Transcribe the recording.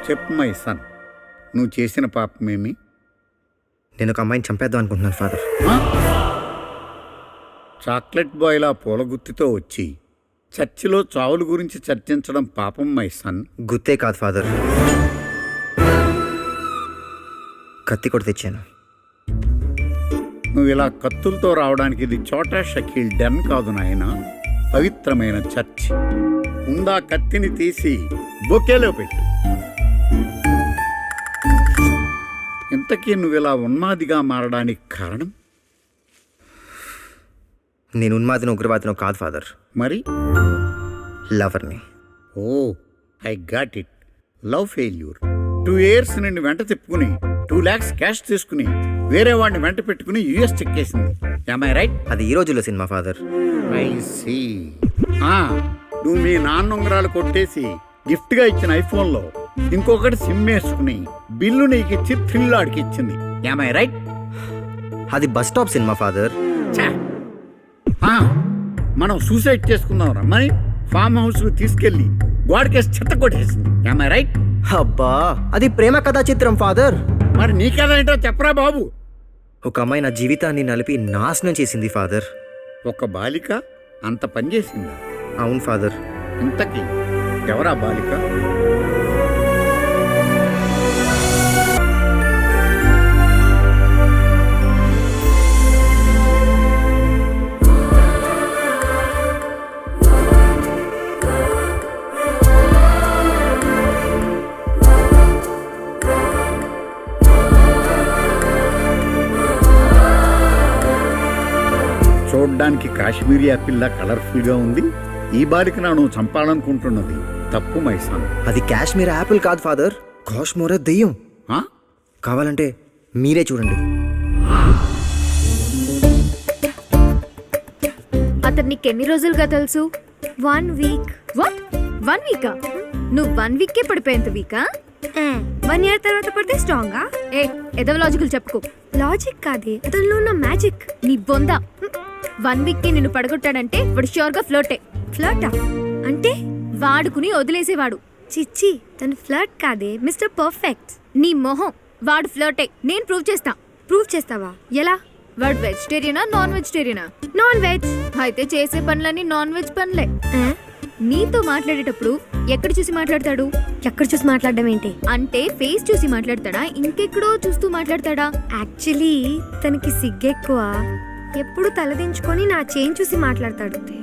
చెప్పు my son, నువ్వు చేసిన పాపమేమి? నేను ఒక అమ్మాయిని చంపేద్దాం అనుకుంటున్నాను ఫాదర్. చాక్లెట్ బాయ్లా పూలగుత్తితో వచ్చి చర్చిలో చావుల గురించి చర్చించడం పాపం మై సన్. గుత్తే కాదు ఫాదర్, కత్తి కూడా తెచ్చాను. నువ్వు ఇలా కత్తులతో రావడానికి ఇది చోటా షకీల్ డెన్ కాదు నాయన, పవిత్రమైన చర్చ్. ఉందా కత్తిని తీసి బొకేలో పెట్టు. ఇంతకీ నువ్వు ఇలా ఉన్మాదిగా మారడానికి కారణం? నేను ఉన్మాదిన ఉగ్రవాదినో కాదు ఫాదర్, మరి లవర్ని. Oh, I got it. Love failure. 2 years నుండి వెంట తిప్పుకుని 2 lakhs క్యాష్ తీసుకుని వేరే వాడిని వెంట పెట్టుకుని యుఎస్ చెక్కేసింది. Am I right? అది ఈ రోజుల్లో సినిమా ఫాదర్. I see. నువ్వు మీ నాన్న ఉంగరాలు కొట్టేసి గిఫ్ట్గా ఇచ్చిన ఐఫోన్లో ఇంకొకటి సిమ్ వేసుకుని బిల్లు నీకు ఇచ్చి థ్రిల్ ఆడికిచ్చింది. Am I right? అది బస్ స్టాప్ సినిమా ఫాదర్. మనం సూసైడ్ చేసుకుందాం రమ్మని ఫామ్ హౌస్ తీసుకెళ్లి గోడకేసి చెత్త కొట్టేసింది. Am I right? అబ్బా, అది ప్రేమ కథా చిత్రం ఫాదర్. మరి నీకేదేంటో చెప్పరా బాబు. ఒక అమ్మాయి నా జీవితాన్ని నలిపి నాశనం చేసింది ఫాదర్. ఒక బాలిక అంత పని చేసిందా? అవును ఫాదర్. ఇంతకీ ఎవరా బాలిక? చూడ్డానికి కాశ్మీరీ యాపిల్లా కలర్ఫుల్గా ఉంది. ఈ బాలికను నువ్వు చంపాలనుకుంటున్నది తప్పు మైసాన్. అది కాశ్మీర్ యాపిల్ కాదు ఫాదర్, కాశ్మోరా దెయ్యం. కావాలంటే మీరే చూడండి. అతను నీకు ఎన్ని రోజులుగా తెలుసు? 1 week. వాట్? 1 week? నువ్వు 1 week పడిపోయేంత వీకా? 1 year తర్వాత పడితే స్ట్రాంగా? ఏదో లాజికల్ చెప్పుకో. లాజిక్ కాదే, అతనిలో ఉన్న మ్యాజిక్. నీ బొంద. 1 week నిన్ను పడగొట్టాడంటే వాడు ష్యూర్గా ఫ్లోటే. ఫ్లర్టా అంటే? వాడుకుని వదిలేసేవాడు. చిచ్చి, తను ఫ్లర్ట్ కాదే, మిస్టర్ పర్ఫెక్ట్. నీ మొహం. వాడు ఫ్లోటే. నేను ప్రూవ్ చేస్తా. ప్రూవ్ చేస్తావా? ఎలా? వాడు వెజిటేరియనా నాన్ వెజిటేరియనా? Non veg. అయితే చేసే పనులన్నీ నాన్ వెజ్ పనులే. నీతో మాట్లాడేటప్పుడు ఎక్కడ చూసి మాట్లాడతాడు? ఎక్కడ చూసి మాట్లాడడం ఏంటి? అంటే ఫేస్ చూసి మాట్లాడతాడా, ఇంకెక్కడో చూస్తూ మాట్లాడతాడా? యాక్చువల్లీ తనకి సిగ్గెక్కువ. ఎప్పుడు తలదించుకొని నా చేయి చూసి మాట్లాడతాడు.